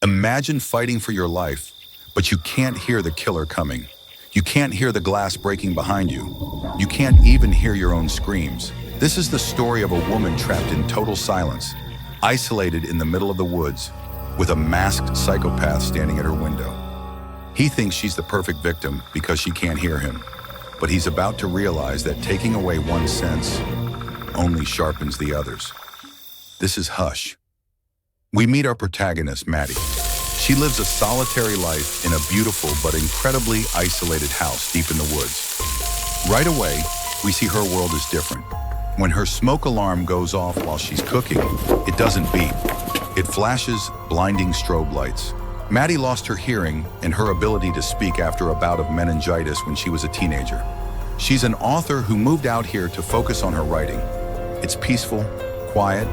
Imagine fighting for your life, but you can't hear the killer coming. You can't hear the glass breaking behind you. You can't even hear your own screams. This is the story of a woman trapped in total silence, isolated in the middle of the woods, with a masked psychopath standing at her window. He thinks she's the perfect victim because she can't hear him, but he's about to realize that taking away one sense only sharpens the others. This is Hush. We meet our protagonist, Maddie. She lives a solitary life in a beautiful but incredibly isolated house deep in the woods. Right away, we see her world is different. When her smoke alarm goes off while she's cooking, it doesn't beep. It flashes blinding strobe lights. Maddie lost her hearing and her ability to speak after a bout of meningitis when she was a teenager. She's an author who moved out here to focus on her writing. It's peaceful, quiet,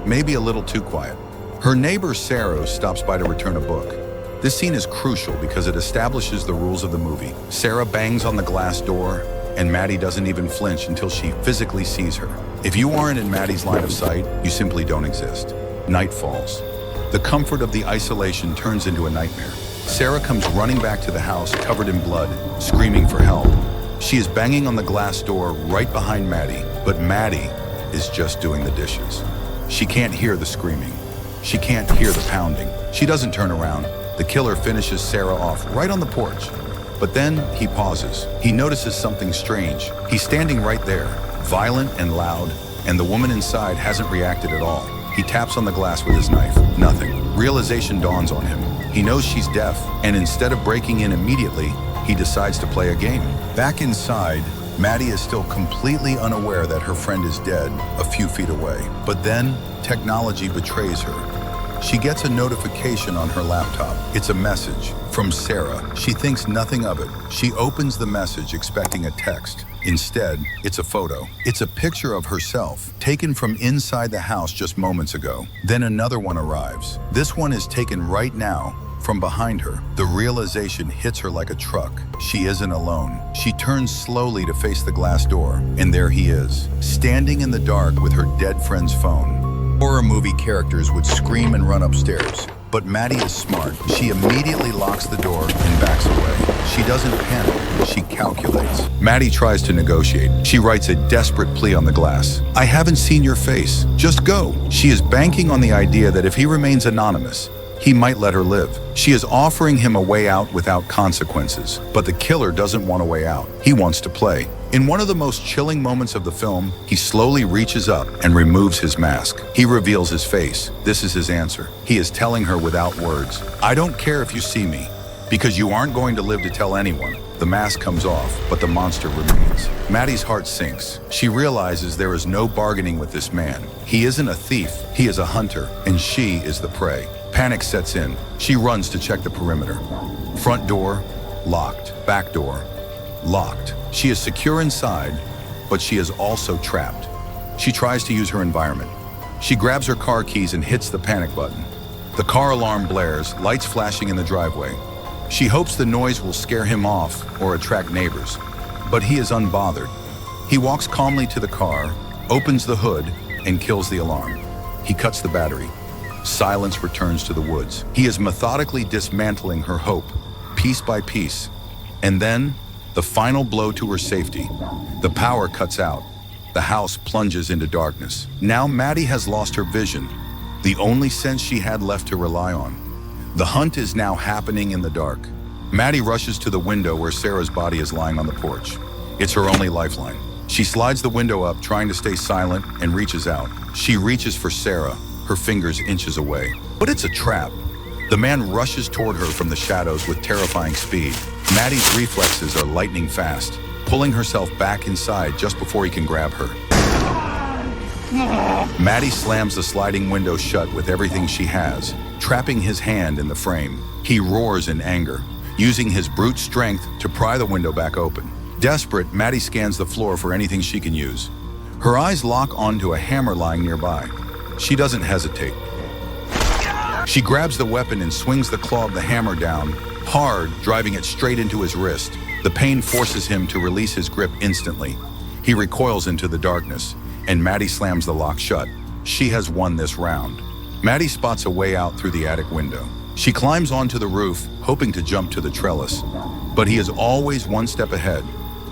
maybe a little too quiet. Her neighbor Sarah stops by to return a book. This scene is crucial because it establishes the rules of the movie. Sarah bangs on the glass door, and Maddie doesn't even flinch until she physically sees her. If you aren't in Maddie's line of sight, you simply don't exist. Night falls. The comfort of the isolation turns into a nightmare. Sarah comes running back to the house covered in blood, screaming for help. She is banging on the glass door right behind Maddie, but Maddie is just doing the dishes. She can't hear the screaming. She can't hear the pounding. She doesn't turn around. The killer finishes Sarah off right on the porch. But then he pauses. He notices something strange. He's standing right there, violent and loud, and the woman inside hasn't reacted at all. He taps on the glass with his knife. Nothing. Realization dawns on him. He knows she's deaf, and instead of breaking in immediately, he decides to play a game. Back inside, Maddie is still completely unaware that her friend is dead a few feet away. But then, technology betrays her. She gets a notification on her laptop. It's a message from Sarah. She thinks nothing of it. She opens the message expecting a text. Instead, it's a photo. It's a picture of herself, taken from inside the house just moments ago. Then another one arrives. This one is taken right now, from behind her. The realization hits her like a truck. She isn't alone. She turns slowly to face the glass door, and there he is, standing in the dark with her dead friend's phone. Horror movie characters would scream and run upstairs, but Maddie is smart. She immediately locks the door and backs away. She doesn't panic, she calculates. Maddie tries to negotiate. She writes a desperate plea on the glass. "I haven't seen your face. Just go." She is banking on the idea that if he remains anonymous, he might let her live. She is offering him a way out without consequences, but the killer doesn't want a way out. He wants to play. In one of the most chilling moments of the film, he slowly reaches up and removes his mask. He reveals his face. This is his answer. He is telling her without words, "I don't care if you see me, because you aren't going to live to tell anyone." The mask comes off, but the monster remains. Maddie's heart sinks. She realizes there is no bargaining with this man. He isn't a thief, he is a hunter, and she is the prey. Panic sets in. She runs to check the perimeter. Front door, locked. Back door, locked. She is secure inside, but she is also trapped. She tries to use her environment. She grabs her car keys and hits the panic button. The car alarm blares, lights flashing in the driveway. She hopes the noise will scare him off or attract neighbors, but he is unbothered. He walks calmly to the car, opens the hood, and kills the alarm. He cuts the battery. Silence returns to the woods. He is methodically dismantling her hope, piece by piece. And then, the final blow to her safety. The power cuts out. The house plunges into darkness. Now Maddie has lost her vision, the only sense she had left to rely on. The hunt is now happening in the dark. Maddie rushes to the window where Sarah's body is lying on the porch. It's her only lifeline. She slides the window up, trying to stay silent, and reaches out. She reaches for Sarah, her fingers inches away. But it's a trap. The man rushes toward her from the shadows with terrifying speed. Maddie's reflexes are lightning fast, pulling herself back inside just before he can grab her. Maddie slams the sliding window shut with everything she has, trapping his hand in the frame. He roars in anger, using his brute strength to pry the window back open. Desperate, Maddie scans the floor for anything she can use. Her eyes lock onto a hammer lying nearby. She doesn't hesitate. She grabs the weapon and swings the claw of the hammer down, hard, driving it straight into his wrist. The pain forces him to release his grip instantly. He recoils into the darkness, and Maddie slams the lock shut. She has won this round. Maddie spots a way out through the attic window. She climbs onto the roof, hoping to jump to the trellis, but he is always one step ahead.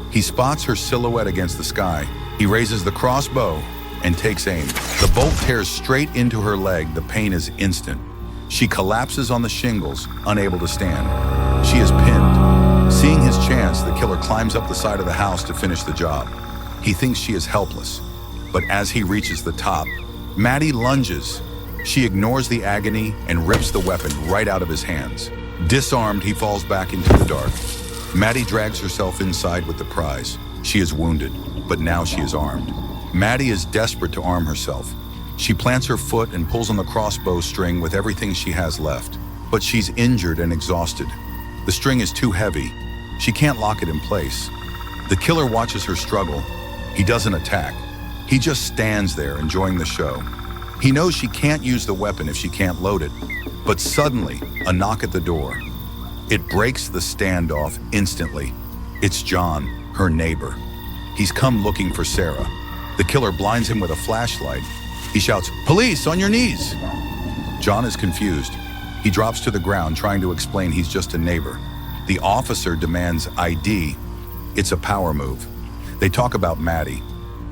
He spots her silhouette against the sky. He raises the crossbow and takes aim. The bolt tears straight into her leg. The pain is instant. She collapses on the shingles, unable to stand. She is pinned. Seeing his chance, the killer climbs up the side of the house to finish the job. He thinks she is helpless, but as he reaches the top, Maddie lunges. She ignores the agony and rips the weapon right out of his hands. Disarmed, he falls back into the dark. Maddie drags herself inside with the prize. She is wounded, but now she is armed. Maddie is desperate to arm herself. She plants her foot and pulls on the crossbow string with everything she has left. But she's injured and exhausted. The string is too heavy. She can't lock it in place. The killer watches her struggle. He doesn't attack. He just stands there enjoying the show. He knows she can't use the weapon if she can't load it. But suddenly, a knock at the door. It breaks the standoff instantly. It's John, her neighbor. He's come looking for Sarah. The killer blinds him with a flashlight. He shouts, "Police, on your knees!" John is confused. He drops to the ground, trying to explain he's just a neighbor. The officer demands ID. It's a power move. They talk about Maddie.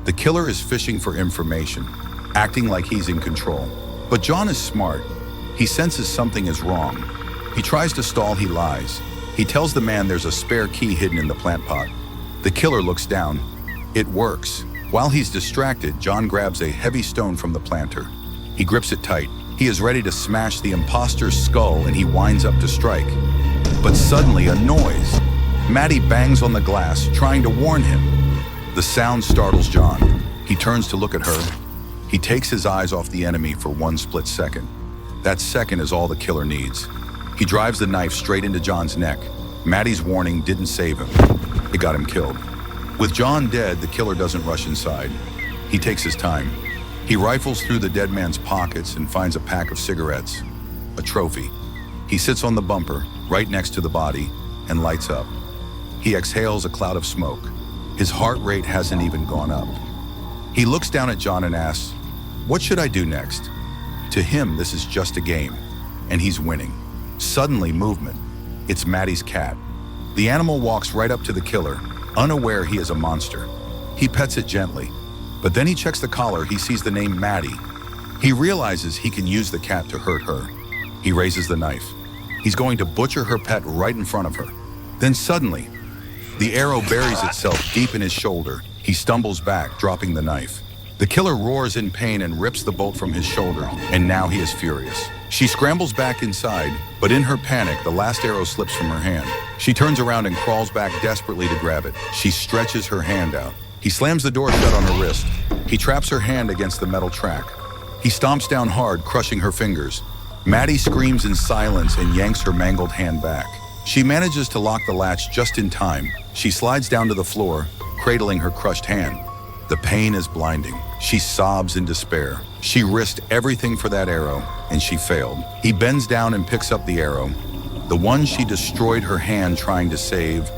The killer is fishing for information, acting like he's in control. But John is smart. He senses something is wrong. He tries to stall, he lies. He tells the man there's a spare key hidden in the plant pot. The killer looks down. It works. While he's distracted, John grabs a heavy stone from the planter. He grips it tight. He is ready to smash the imposter's skull, and he winds up to strike. But suddenly, a noise. Maddie bangs on the glass, trying to warn him. The sound startles John. He turns to look at her. He takes his eyes off the enemy for one split second. That second is all the killer needs. He drives the knife straight into John's neck. Maddie's warning didn't save him. It got him killed. With John dead, the killer doesn't rush inside. He takes his time. He rifles through the dead man's pockets and finds a pack of cigarettes, a trophy. He sits on the bumper, right next to the body, and lights up. He exhales a cloud of smoke. His heart rate hasn't even gone up. He looks down at John and asks, "What should I do next?" To him, this is just a game, and he's winning. Suddenly, movement. It's Maddie's cat. The animal walks right up to the killer, unaware he is a monster. He pets it gently, but then he checks the collar. He sees the name Maddie. He realizes he can use the cat to hurt her. He raises the knife. He's going to butcher her pet right in front of her. Then suddenly, the arrow buries itself deep in his shoulder. He stumbles back, dropping the knife. The killer roars in pain and rips the bolt from his shoulder, and now he is furious. She scrambles back inside, but in her panic, the last arrow slips from her hand. She turns around and crawls back desperately to grab it. She stretches her hand out. He slams the door shut on her wrist. He traps her hand against the metal track. He stomps down hard, crushing her fingers. Maddie screams in silence and yanks her mangled hand back. She manages to lock the latch just in time. She slides down to the floor, cradling her crushed hand. The pain is blinding. She sobs in despair. She risked everything for that arrow, and she failed. He bends down and picks up the arrow, the one she destroyed her hand trying to save,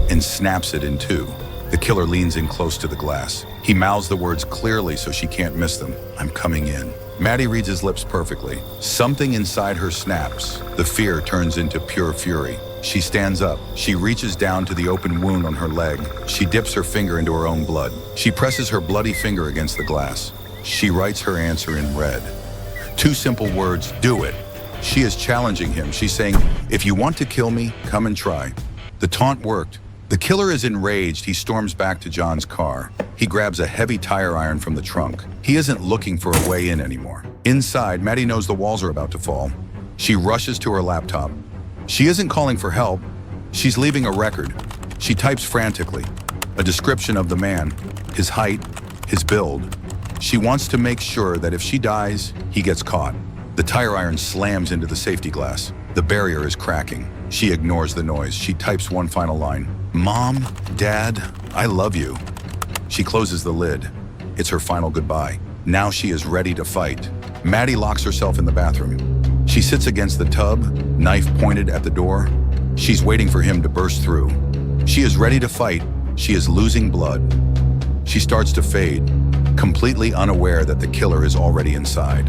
and snaps it in two. The killer leans in close to the glass. He mouths the words clearly so she can't miss them. "I'm coming in." Maddie reads his lips perfectly. Something inside her snaps. The fear turns into pure fury. She stands up. She reaches down to the open wound on her leg. She dips her finger into her own blood. She presses her bloody finger against the glass. She writes her answer in red. Two simple words, "Do it." She is challenging him. She's saying, "If you want to kill me, come and try." The taunt worked. The killer is enraged. He storms back to John's car. He grabs a heavy tire iron from the trunk. He isn't looking for a way in anymore. Inside, Maddie knows the walls are about to fall. She rushes to her laptop. She isn't calling for help. She's leaving a record. She types frantically, a description of the man, his height, his build. She wants to make sure that if she dies, he gets caught. The tire iron slams into the safety glass. The barrier is cracking. She ignores the noise. She types one final line. "Mom, Dad, I love you." She closes the lid. It's her final goodbye. Now she is ready to fight. Maddie locks herself in the bathroom. She sits against the tub, knife pointed at the door. She's waiting for him to burst through. She is ready to fight. She is losing blood. She starts to fade, completely unaware that the killer is already inside.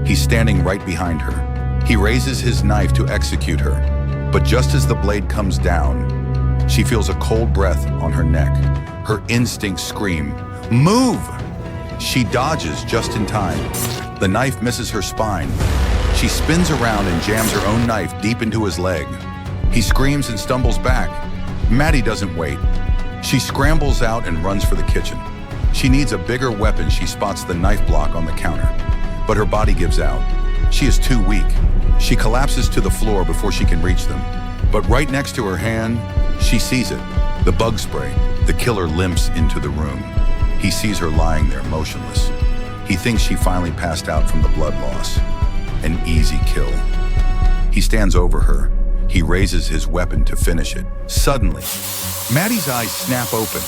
He's standing right behind her. He raises his knife to execute her, but just as the blade comes down, she feels a cold breath on her neck. Her instincts scream, "Move!" She dodges just in time. The knife misses her spine. She spins around and jams her own knife deep into his leg. He screams and stumbles back. Maddie doesn't wait. She scrambles out and runs for the kitchen. She needs a bigger weapon. She spots the knife block on the counter, but her body gives out. She is too weak. She collapses to the floor before she can reach them. But right next to her hand, she sees it, the bug spray. The killer limps into the room. He sees her lying there, motionless. He thinks she finally passed out from the blood loss. An easy kill. He stands over her. He raises his weapon to finish it. Suddenly, Maddie's eyes snap open.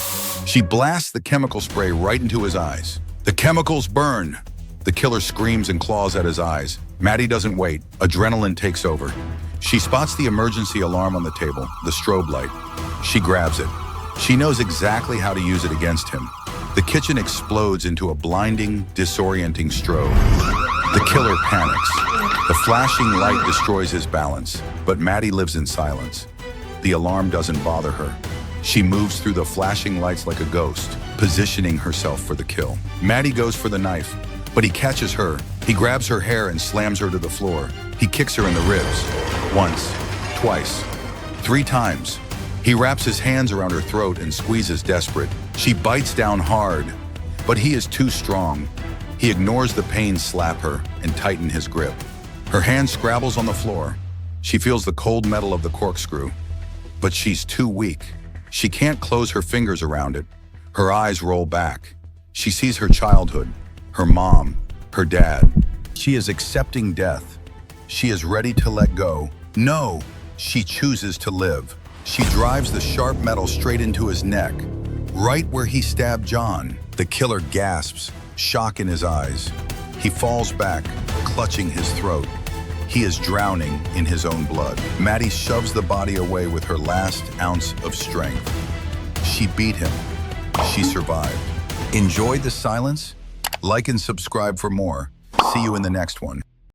She blasts the chemical spray right into his eyes. The chemicals burn. The killer screams and claws at his eyes. Maddie doesn't wait. Adrenaline takes over. She spots the emergency alarm on the table, the strobe light. She grabs it. She knows exactly how to use it against him. The kitchen explodes into a blinding, disorienting strobe. The killer panics. The flashing light destroys his balance, but Maddie lives in silence. The alarm doesn't bother her. She moves through the flashing lights like a ghost, positioning herself for the kill. Maddie goes for the knife, but he catches her. He grabs her hair and slams her to the floor. He kicks her in the ribs. Once, twice, 3 times. He wraps his hands around her throat and squeezes desperate. She bites down hard, but he is too strong. He ignores the pain slap her and tighten his grip. Her hand scrabbles on the floor. She feels the cold metal of the corkscrew, but she's too weak. She can't close her fingers around it. Her eyes roll back. She sees her childhood, her mom, her dad. She is accepting death. She is ready to let go. No, she chooses to live. She drives the sharp metal straight into his neck, right where he stabbed John. The killer gasps, shock in his eyes. He falls back, clutching his throat. He is drowning in his own blood. Maddie shoves the body away with her last ounce of strength. She beat him. She survived. Enjoyed the silence? Like and subscribe for more. See you in the next one.